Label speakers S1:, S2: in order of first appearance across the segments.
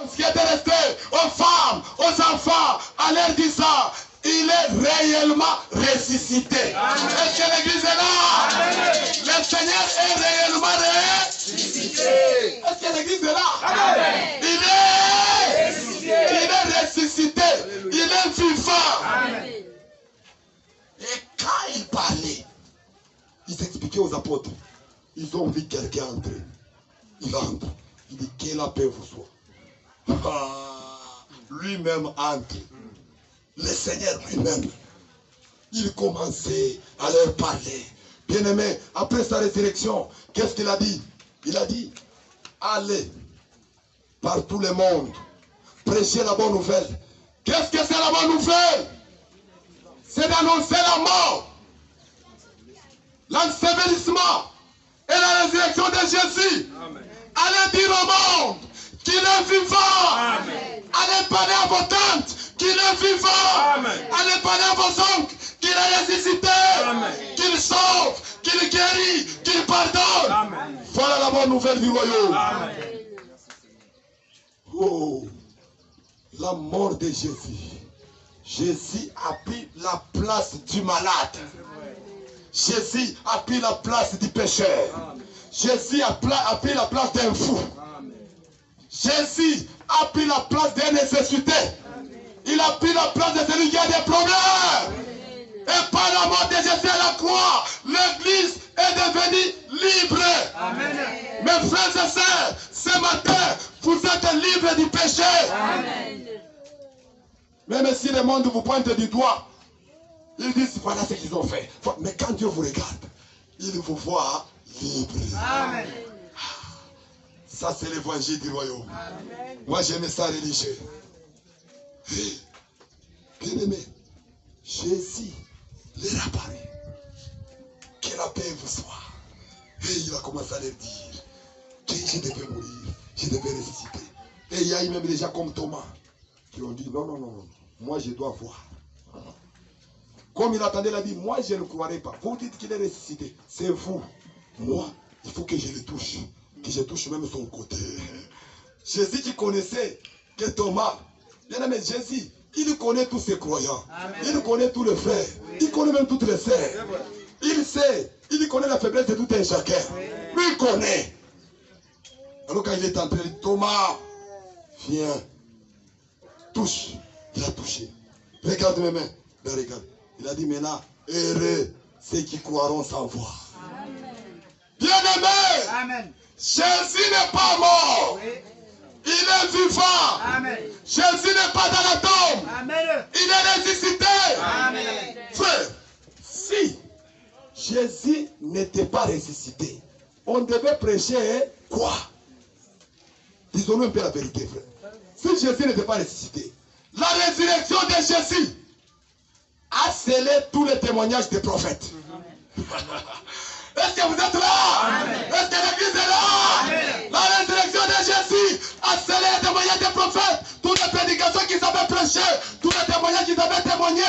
S1: Ce qui était resté aux femmes, aux enfants, à leur disant, il est réellement ressuscité. Est-ce que l'église est là? Amen. Le Seigneur est réellement ressuscité. Est-ce que l'église est là? Amen. Il est ressuscité. Il est vivant. Amen. Et quand il parlait, il expliquait aux apôtres, ils ont vu quelqu'un entrer. Il entre. Il dit, que la paix vous soit. Lui-même entre. Le Seigneur lui-même. Il commençait à leur parler. Bien-aimé, après sa résurrection, qu'est-ce qu'il a dit? Il a dit, allez par tout le monde, prêchez la bonne nouvelle. Qu'est-ce que c'est la bonne nouvelle? C'est d'annoncer la mort, l'ensevelissement et la résurrection de Jésus. Amen. Allez dire au monde qu'il est vivant. Amen. Allez parler à vos tantes qu'il est vivant. Amen. Allez parler à vos oncles qu'il est ressuscité. Amen. Qu'il sauve, qu'il guérit, qu'il pardonne. Amen. Voilà la bonne nouvelle du royaume. Amen. Oh, la mort de Jésus. Jésus a pris la place du malade. Jésus a pris la place du pécheur. Jésus a pris la place d'un fou. Jésus a pris la place d'un nécessité. Il a pris la place de celui qui a des problèmes. Et par la mort de Jésus à la croix, l'église est devenue libre. Amen. Mes frères et sœurs, ce matin, vous êtes libres du péché. Amen. Même si le monde vous pointe du doigt, ils disent voilà ce qu'ils ont fait. Mais quand Dieu vous regarde, il vous voit libre. Amen. Ça c'est l'évangile du royaume. Amen. Moi j'aimais ça religieux. Bien aimé, Jésus leur apparu. Que la paix vous soit. Et il a commencé à leur dire que je devais mourir, je devais ressusciter. Et il y a eu même des gens comme Thomas qui ont dit non, non, non, non, moi je dois voir. Comme il attendait, il a dit, moi je ne croirai pas. Vous dites qu'il est ressuscité. C'est vous. Moi, il faut que je le touche. Que je touche même son côté. Jésus qui connaissait que Thomas, bien aimé, Jésus, il connaît tous ses croyants. Amen. Il connaît tous les frères. Oui. Il connaît même toutes les sœurs. Il sait, il connaît la faiblesse de tout un chacun. Oui. Lui, il connaît. Alors quand il est entré, il dit, Thomas, viens, touche. Il a touché. Regarde mes mains. Ben, regarde. Il a dit maintenant, heureux ceux qui croiront sans voir. Bien-aimé, amen. Jésus n'est pas mort. Oui. Il est vivant. Amen. Jésus n'est pas dans la tombe. Amen. Il est ressuscité. Amen. Frère, si Jésus n'était pas ressuscité, on devait prêcher quoi? Disons-nous un peu la vérité, frère. Si Jésus n'était pas ressuscité, la résurrection de Jésus a scellé tous les témoignages des prophètes. Est-ce que vous êtes là? Est-ce que l'église est là? Amen. La résurrection de Jésus a scellé les témoignages des prophètes. Toutes les prédications qu'ils avaient prêchées, tous les témoignages qu'ils avaient témoignés,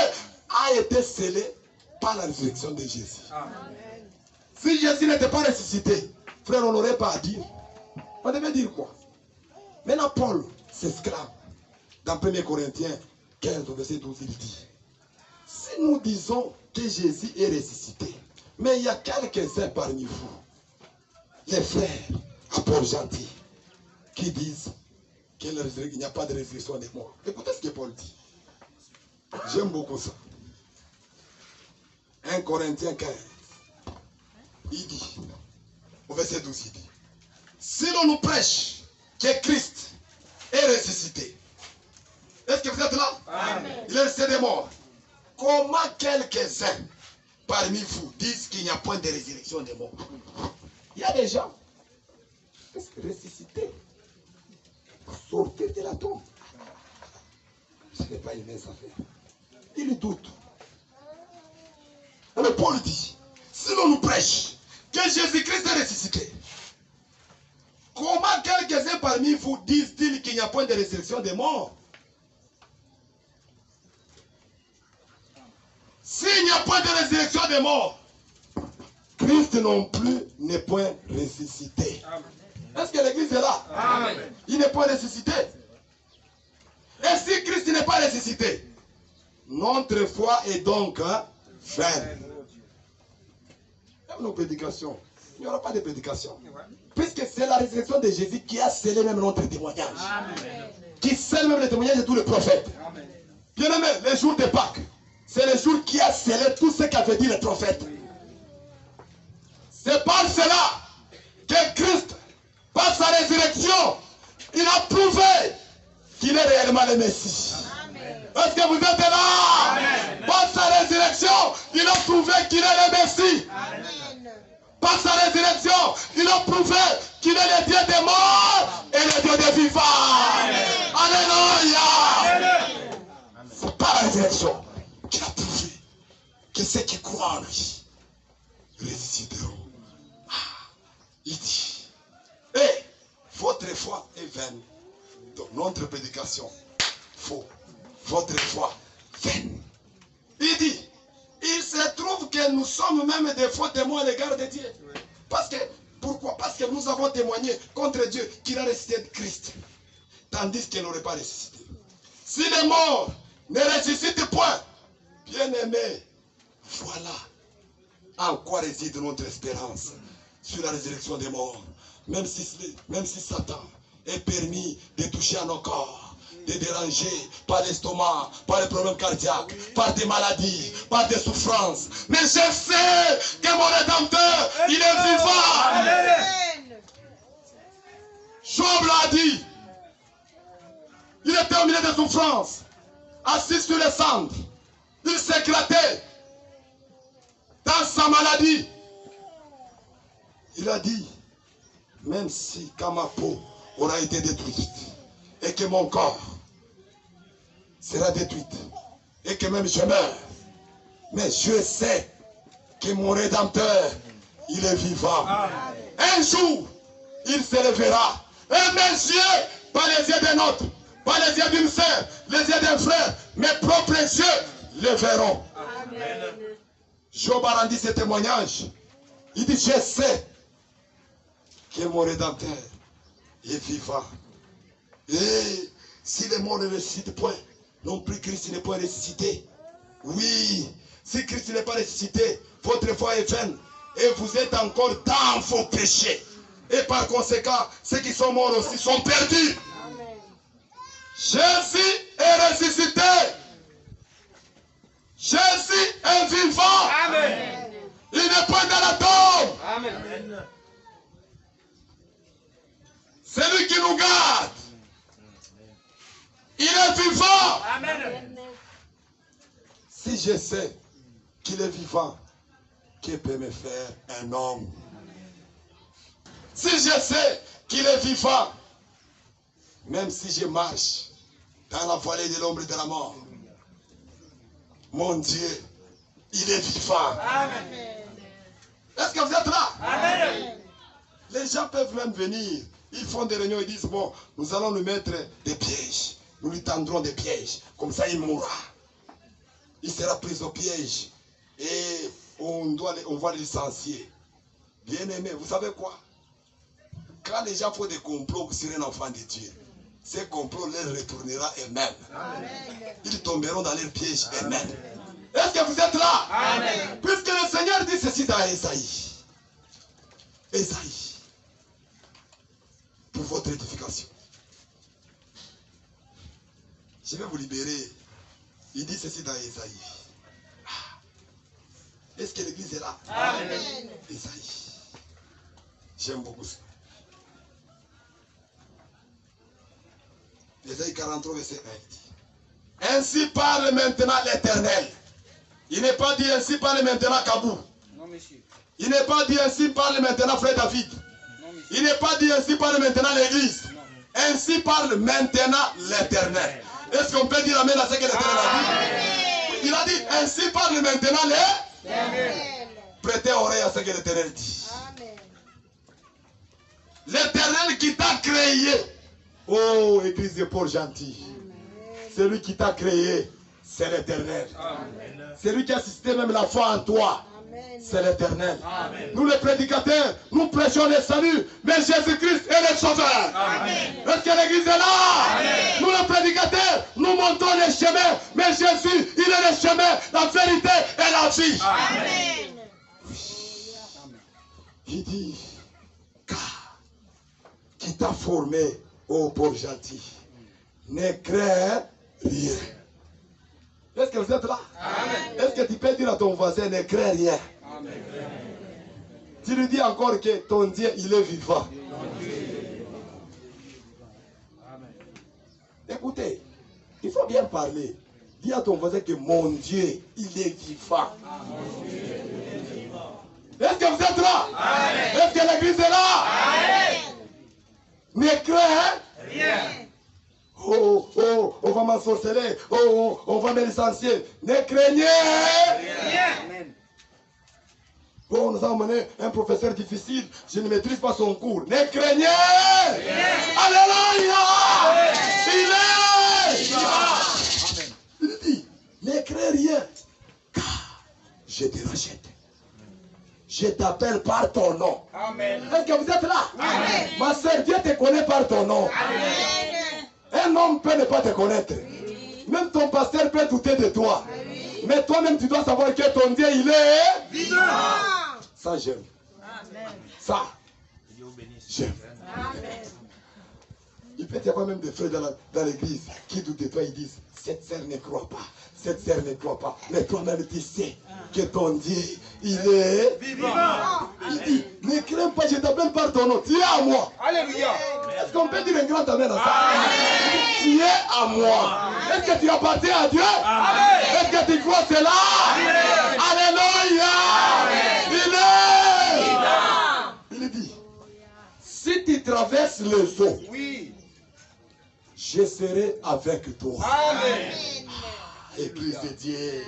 S1: a été scellé par la résurrection de Jésus. Amen. Si Jésus n'était pas ressuscité, frère, on n'aurait pas à dire. On devait dire quoi? Maintenant, Paul s'exclame dans 1 Corinthiens 15, verset 12, il dit, si nous disons que Jésus est ressuscité, mais il y a quelques-uns parmi vous, les frères, apôtres gentils, qui disent qu'il n'y a pas de résurrection des morts. Écoutez ce que Paul dit. J'aime beaucoup ça. 1 Corinthiens 15. Il dit, au verset 12, il dit, si l'on nous prêche que Christ est ressuscité, est-ce que vous êtes là? Amen. Il est ressuscité des morts. Comment quelques-uns parmi vous disent qu'il n'y a point de résurrection des morts? Il y a des gens ressuscités, sortir de la tombe. Ce n'est pas une mince affaire. Il doute. Alors Paul dit, si l'on nous prêche que Jésus-Christ est ressuscité, comment quelques-uns parmi vous disent-ils qu'il n'y a point de résurrection des morts? S'il n'y a point de résurrection des morts, Christ non plus n'est point ressuscité. Est-ce que l'église est là? Amen. Il n'est point ressuscité. ressuscité. Notre foi est donc vaine. Même nos prédications, il n'y aura pas de prédication. Puisque c'est la résurrection de Jésus qui a scellé même notre témoignage. Amen. Qui scelle même le témoignage de tous les prophètes. Bien aimé, les jours de Pâques, c'est le jour qui a scellé tout ce qu'avaient dit les prophètes. C'est par cela que Christ, par sa résurrection, il a prouvé qu'il est réellement le Messie. Est-ce que vous êtes là? Amen. Par sa résurrection, il a prouvé qu'il est le Messie. Amen. Par sa résurrection, il a prouvé qu'il est le Dieu des morts et le Dieu des vivants. Amen. Alléluia. C'est par la résurrection qu'il a prouvé que ceux qui croient en lui ressusciteront. Il dit, et votre foi est vaine. Donc notre prédication, faux. Votre foi vaine. Il dit, il se trouve que nous sommes même des faux témoins à l'égard de Dieu. Parce que, pourquoi? Parce que nous avons témoigné contre Dieu qu'il a ressuscité Christ. Tandis qu'il n'aurait pas ressuscité. Si les morts ne ressuscitent point, bien aimé, voilà en quoi réside notre espérance sur la résurrection des morts. Même si Satan est permis de toucher à nos corps, de déranger par l'estomac, par les problèmes cardiaques, par des maladies, par des souffrances. Mais je sais que mon Rédempteur, il est vivant. Amen. Job l'a dit. Il était au milieu de souffrances, assis sur les cendres. Il s'éclatait dans sa maladie. Il a dit, même si quand ma peau aura été détruite et que mon corps sera détruite et que même je meurs, mais je sais que mon Rédempteur, il est vivant. Un jour, il se lèvera. Et mes yeux, pas les yeux d'un autre, pas les yeux d'une sœur, les yeux d'un frère, mes propres yeux le verront. Amen. Job a rendu ce témoignage. Il dit, je sais que mon Rédempteur est vivant. Et si les morts ne ressuscitent point, non plus Christ n'est pas ressuscité. Oui, si Christ n'est pas ressuscité, votre foi est vaine. Et vous êtes encore dans vos péchés. Et par conséquent, ceux qui sont morts aussi sont perdus. Amen. Jésus est ressuscité. Jésus est vivant. Amen. Il n'est pas dans la tombe. Amen. C'est lui qui nous garde. Il est vivant. Amen. Si je sais qu'il est vivant, que peut me faire un homme? Si je sais qu'il est vivant, même si je marche dans la vallée de l'ombre de la mort, mon Dieu, il est vivant. Amen. Est-ce que vous êtes là? Amen. Les gens peuvent même venir. Ils font des réunions et disent, bon, nous allons lui mettre des pièges. Nous lui tendrons des pièges. Comme ça, il mourra. Il sera pris au piège. Et on va le licencier. Bien aimé, vous savez quoi? Quand les gens font des complots sur un enfant de Dieu, ces complots les retournera eux-mêmes. Ils tomberont dans leurs pièges eux-mêmes. Est-ce que vous êtes là? Amen. Puisque le Seigneur dit ceci dans Ésaïe. Ésaïe. Pour votre édification. Je vais vous libérer. Il dit ceci dans Ésaïe. Est-ce que l'église est là? Amen. Ésaïe. J'aime beaucoup ça. Ésaïe 43, verset 1 dit. Ainsi parle maintenant l'Éternel. Il n'est pas dit ainsi parle maintenant Kabou. Non, monsieur. Il n'est pas dit ainsi parle maintenant frère David. Non, monsieur. Il n'est pas dit ainsi parle maintenant l'église. Ainsi parle maintenant l'Éternel. Est-ce qu'on peut dire amen à ce que l'Éternel a dit? Il a dit ainsi parle maintenant l'Éternel. Prêtez oreille à ce que l'Éternel dit. L'Éternel qui t'a créé. Oh, église de Paul gentil. Celui qui t'a créé, c'est l'Éternel. C'est lui qui a suscité même la foi en toi. C'est l'Éternel. Nous les prédicateurs, nous prêchons le salut, mais Jésus-Christ est le sauveur. Est-ce que l'église est là? Amen. Nous les prédicateurs, nous montons les chemins, mais Jésus, il est le chemin, la vérité et la vie.
S2: Amen.
S1: Il dit, car qui t'a formé, ô pauvre gentil, ne crains rien. Est-ce que vous êtes là? Est-ce que tu peux dire à ton voisin, ne crains rien? Amen. Tu lui dis encore que ton Dieu, il est vivant. Écoutez, il faut bien parler. Dis à ton voisin que mon Dieu, il est vivant. Est-ce que vous êtes là? Est-ce que l'église est là? Ne crains rien. Oh, oh, on va m'ensorceler. Oh, oh, on va me licencier. Ne craignez rien. Oh, nous avons mené un professeur difficile. Je ne maîtrise pas son cours. Ne craignez rien. Alléluia. Il dit, ne crains rien. Car je te rachète. Je t'appelle par ton nom. Amen. Est-ce que vous êtes là? Amen. Ma soeur, Dieu te connaît par ton nom. Amen. Un homme peut ne pas te connaître. Même ton pasteur peut douter de toi. Mais toi-même, tu dois savoir que ton Dieu, il est vivant. Ça, j'aime. Ça, j'aime. Il peut y avoir même des frères dans l'église qui doutent de toi. Ils disent, cette sœur ne croit pas. Cette sœur ne croit pas. Mais toi-même, tu sais que ton Dieu, il est vivant. Il dit, ne crains pas, je t'appelle par ton nom. Tu es à moi. Alléluia. Est-ce qu'on peut dire un grand amen à ça? Tu es à moi. Est-ce que tu appartiens à Dieu? Est-ce que tu crois cela? Alléluia. Il dit, si tu traverses les eaux, je serai avec toi. Amen. Église de Dieu.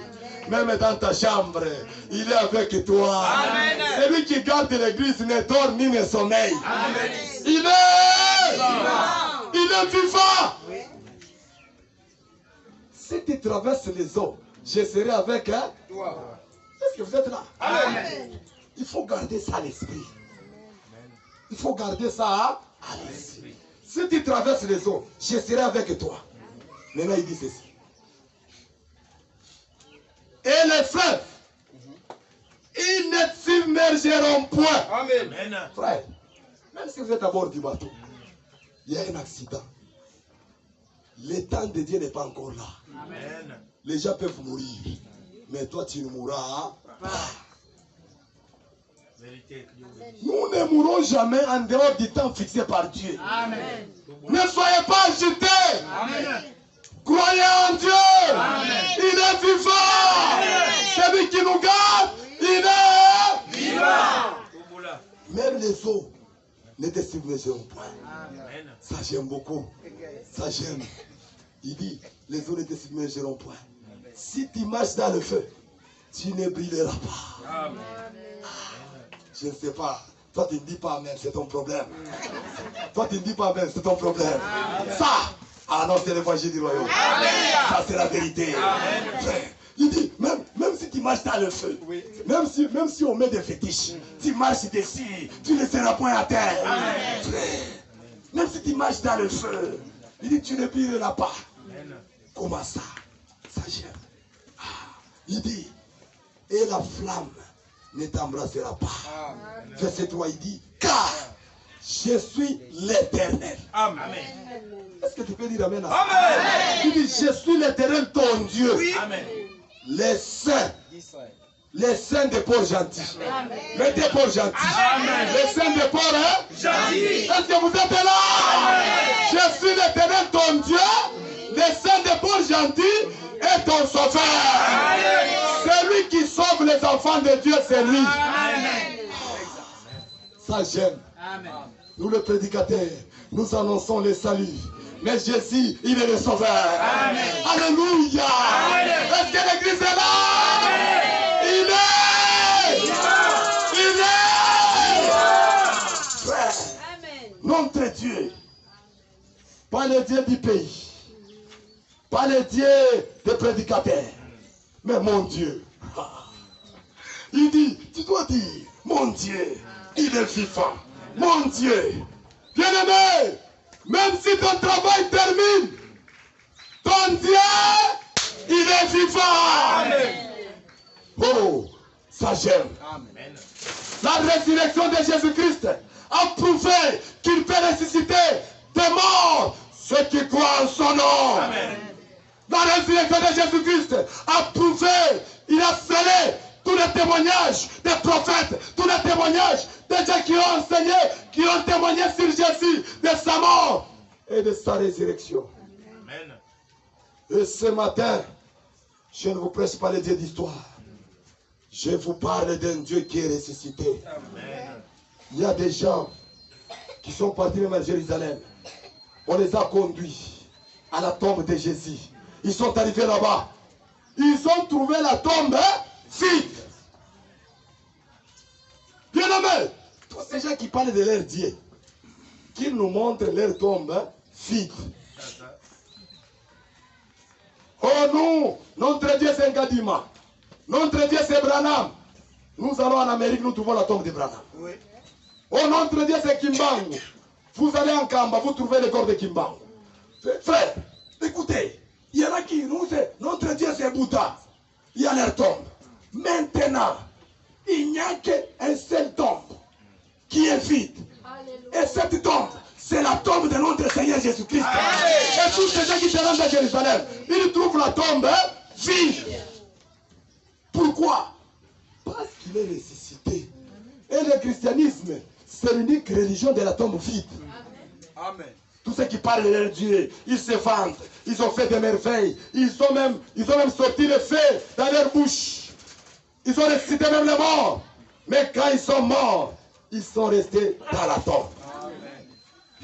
S1: Même dans ta chambre, il est avec toi. Amen. Celui qui garde l'église ne dort ni ne sommeille. Amen. Il est vivant. Oui. Si tu traverses les eaux, je serai avec toi. Est-ce que vous êtes là? Amen. Il faut garder ça à l'esprit. Il faut garder ça à l'esprit. Si tu traverses les eaux, je serai avec toi. Maintenant, il dit ceci. Et les fleuves, ils ne s'immergeront point. Amen. Frère, même si vous êtes à bord du bateau, il y a un accident. Le temps de Dieu n'est pas encore là. Amen. Les gens peuvent mourir. Mais toi, tu ne mourras pas. Nous ne mourrons jamais en dehors du temps fixé par Dieu. Amen. Ne soyez pas agités. Amen. Croyez en Dieu. Amen. Il est vivant. Celui qui nous garde, il est vivant. Même les eaux ne te submergeront point. Amen. Ça j'aime beaucoup. Ça j'aime. Il dit, les eaux ne te submergeront point. Si tu marches dans le feu, tu ne brilleras pas. Amen. Je ne sais pas. Toi, tu ne dis pas Amen, c'est ton problème. Toi, tu ne dis pas Amen, c'est ton problème. Amen. Ça, ah non, c'est l'évangile du royaume. Amen. Ça, c'est la vérité. Amen. Il dit, même si tu marches dans le feu, oui. même si on met des fétiches, tu marches dessus, tu ne seras point à terre. Amen. Même si tu marches dans le feu, il dit, tu ne brilleras pas. Amen. Comment ça? Ça, j'aime. Ah. Il dit, et la flamme ne t'embrassera pas. Verset 3, il dit, car je suis l'Éternel. Amen. Est-ce que tu peux dire Amen? Amen. Il dit, je suis l'Éternel, ton Dieu. Oui. Amen. Les saints des pauvres gentils. Mettez pauvres gentils. Amen. Les saints des pauvres gentils. Est-ce que vous êtes là? Amen. Je suis l'Éternel, ton Dieu. Les saints des pauvres gentils et ton sauveur. Amen. Celui qui sauve les enfants de Dieu, c'est lui. Amen. Ça j'aime. Nous le prédicateurs, nous annonçons le salut. Mais Jésus, il est le sauveur. Amen. Alléluia. Est-ce que l'église est là? Amen. Il est. Frère, notre Dieu, pas le Dieu du pays, pas le Dieu des prédicateurs, mais mon Dieu. Il dit, tu dois dire, mon Dieu, il est vivant. Mon Dieu, bien-aimé, même si ton travail termine, ton Dieu Oh, ça j'aime.
S2: Amen.
S1: La résurrection de Jésus-Christ a prouvé qu'il peut ressusciter des morts, ceux qui croient en son nom.
S2: Amen.
S1: La résurrection de Jésus-Christ a prouvé, il a scellé tous les témoignages des prophètes, tous les témoignages des gens qui ont enseigné, qui ont témoigné sur Jésus, de sa mort et de sa résurrection.
S2: Amen.
S1: Et ce matin, je ne vous prêche pas les dieux d'histoire. Je vous parle d'un Dieu qui est ressuscité.
S2: Amen.
S1: Il y a des gens qui sont partis même à Jérusalem. On les a conduits à la tombe de Jésus. Ils sont arrivés là-bas. Ils ont trouvé la tombe vide. Bien aimé, tous ces gens qui parlent de leur Dieu, qu'ils nous montrent leur tombe vide. Oh non, notre Dieu c'est Ngadima. Notre Dieu c'est Branham. Nous allons en Amérique, nous trouvons la tombe de Branham.
S2: Oui.
S1: Oh, notre Dieu c'est Kimbangu. Vous allez en Kamba, vous trouvez le corps de Kimbangu. Frère, écoutez, il y en a qui nous disent, notre Dieu c'est Bouddha. Il y a leur tombe. Maintenant, il n'y a qu'un seul tombe qui est vide. Et cette tombe, c'est la tombe de notre Seigneur Jésus-Christ. Et tous ces gens qui se rendent à Jérusalem, ils trouvent la tombe vide. Pourquoi? Parce qu'il est ressuscité. Et le christianisme, c'est l'unique religion de la tombe vide.
S2: Amen.
S1: Tous ceux qui parlent de leur Dieu, ils se vantent, ils ont fait des merveilles, ils ont même sorti le feu dans leur bouche. Ils ont ressuscité même les morts. Mais quand ils sont morts, ils sont restés dans la tombe.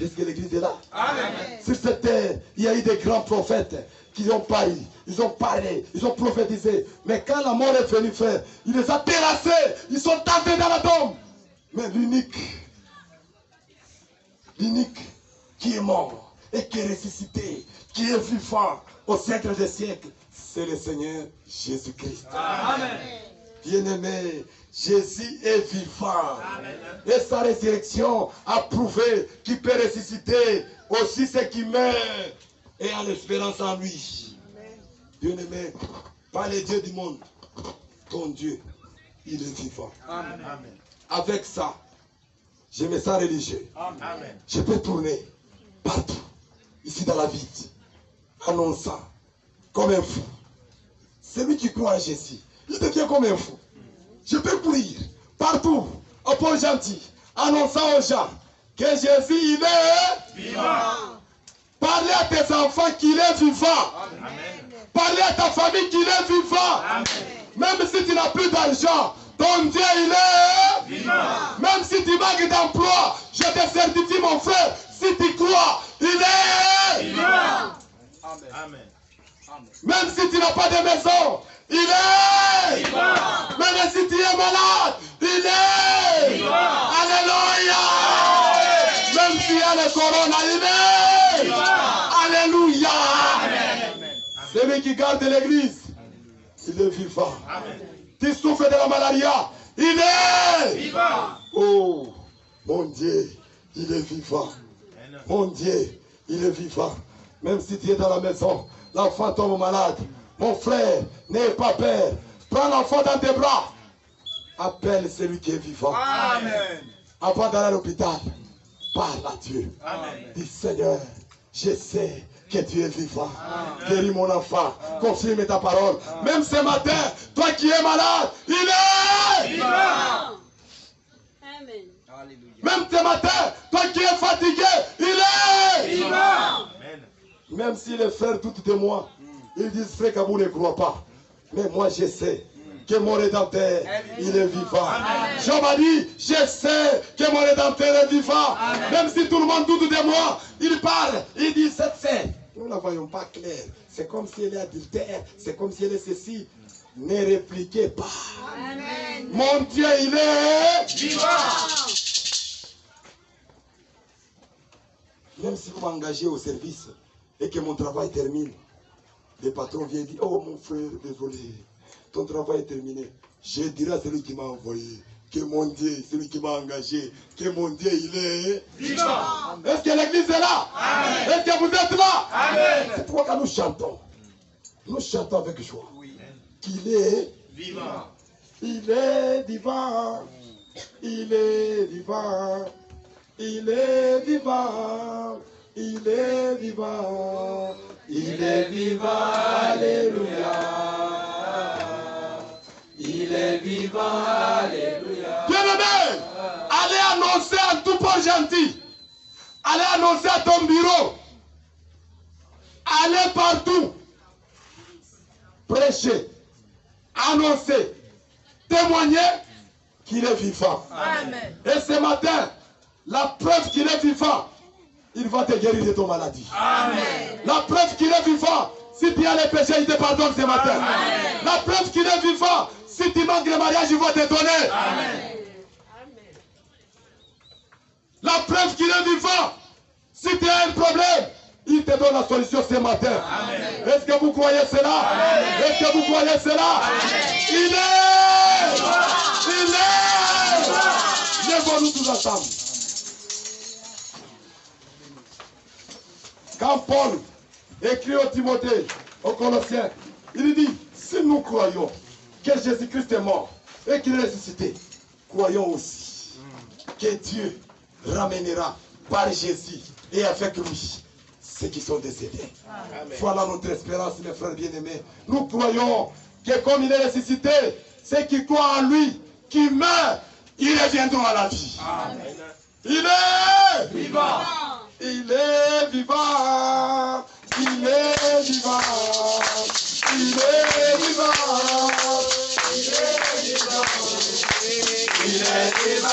S1: Est-ce que l'église est là?
S2: Amen.
S1: Sur cette terre, il y a eu des grands prophètes qui ont parlé, ils ont parlé, ils ont prophétisé. Mais quand la mort est venue faire, il les a terrassés, ils sont entrés dans la tombe. Mais l'unique qui est mort et qui est ressuscité, qui est vivant au siècle des siècles, c'est le Seigneur Jésus-Christ.
S2: Amen.
S1: Bien-aimé, Jésus est vivant.
S2: Amen.
S1: Et sa résurrection a prouvé qu'il peut ressusciter aussi ceux qui meurent et a l'espérance en lui. Bien-aimé, pas les dieux du monde, ton Dieu, il est vivant.
S2: Amen.
S1: Avec ça, je me sens religieux.
S2: Amen.
S1: Je peux tourner partout, ici dans la ville, annonçant comme un fou. Celui qui croit en Jésus, il devient comme un fou. Je peux courir partout, au pont gentil, annonçant aux gens que Jésus, il est
S2: Vivant.
S1: Parlez à tes enfants qu'il est vivant.
S2: Amen.
S1: Parlez à ta famille qu'il est vivant.
S2: Amen.
S1: Même si tu n'as plus d'argent, ton Dieu, il est
S2: Vivant.
S1: Même si tu manques d'emploi, je te certifie, mon frère, si tu crois, il est
S2: Vivant. Amen.
S1: Même si tu n'as pas de maison, il est
S2: Vivant.
S1: Même si tu es malade, il est
S2: Vivant.
S1: Alléluia. Même s'il y a le corona, il est
S2: Vivant.
S1: Alléluia.
S2: Amen.
S1: Celui qui garde l'église, il est vivant.
S2: Amen.
S1: Tu souffres de la malaria, il est
S2: Vivant.
S1: Oh, mon Dieu, il est vivant. Mon Dieu, il est vivant. Même si tu es dans la maison, l'enfant tombe malade. Mon frère, n'aie pas peur. Prends l'enfant dans tes bras. Appelle celui qui est vivant.
S2: Amen.
S1: Avant d'aller à l'hôpital, parle à Dieu.
S2: Amen.
S1: Dis Seigneur, je sais que tu es vivant. Guéris mon enfant. Confirme ta parole. Même ce matin, toi qui es malade, il est
S2: Vivant.
S3: Amen.
S2: Alléluia.
S1: Même ce matin, toi qui es fatigué, il est
S2: Vivant. Amen.
S1: Même si les frères doutent de moi, ils disent frère Kabou ne croit pas. Mais moi je sais que mon Rédempteur, il est vivant. Job a dit, je sais que mon Rédempteur est vivant. Même si tout le monde doute de moi, il parle, il dit cette scène. Nous ne la voyons pas claire. C'est comme si elle est adultère, c'est comme si elle est ceci. Ne répliquez pas.
S3: Amen.
S1: Mon Dieu, il est
S2: Vivant.
S1: Même si vous m'engagez au service et que mon travail termine, le patron vient dire, oh mon frère, désolé, ton travail est terminé. Je dirai à celui qui m'a envoyé que mon Dieu, celui qui m'a engagé, que mon Dieu, il est
S2: Vivant.
S1: Est-ce que l'église est là?
S2: Amen.
S1: Est-ce que vous êtes là?
S2: Amen.
S1: C'est pourquoi quand nous chantons avec joie
S2: Oui.
S1: qu'il est
S2: Vivant.
S1: Il est vivant. Il est vivant. Il est vivant. Il est vivant. Il est vivant. Alléluia. Il est vivant. Alléluia. Bien-aimé, allez annoncer à tout port gentil. Allez annoncer à ton bureau. Allez partout. Prêcher. Annoncer. Témoigner qu'il est vivant.
S3: Amen.
S1: Et ce matin, la preuve qu'il est vivant, il va te guérir de ton maladie.
S3: Amen.
S1: La preuve qu'il est vivant, si tu as les péchés, il te pardonne ce matin.
S3: Amen.
S1: La preuve qu'il est vivant, si tu manques le mariage, il va te donner.
S3: Amen.
S1: La preuve qu'il est vivant, si tu as un problème, il te donne la solution ce matin. Est-ce que vous croyez cela? Est-ce que vous croyez cela? Il est! Il est! Lèvons-nous tous ensemble. Quand Paul écrit au Timothée, aux Colossiens, il dit, si nous croyons que Jésus-Christ est mort et qu'il est ressuscité, croyons aussi que Dieu ramènera par Jésus et avec lui ceux qui sont décédés. Amen. Voilà notre espérance, mes frères bien-aimés. Nous croyons que comme il est ressuscité, ceux qui croient en lui, qui meurent, ils reviendront à la vie. Amen. Il est vivant. Il est vivant. Il est vivant. Il est vivant. Il est vivant. Il est vivant.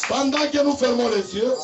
S1: Pendant que nous fermons les yeux,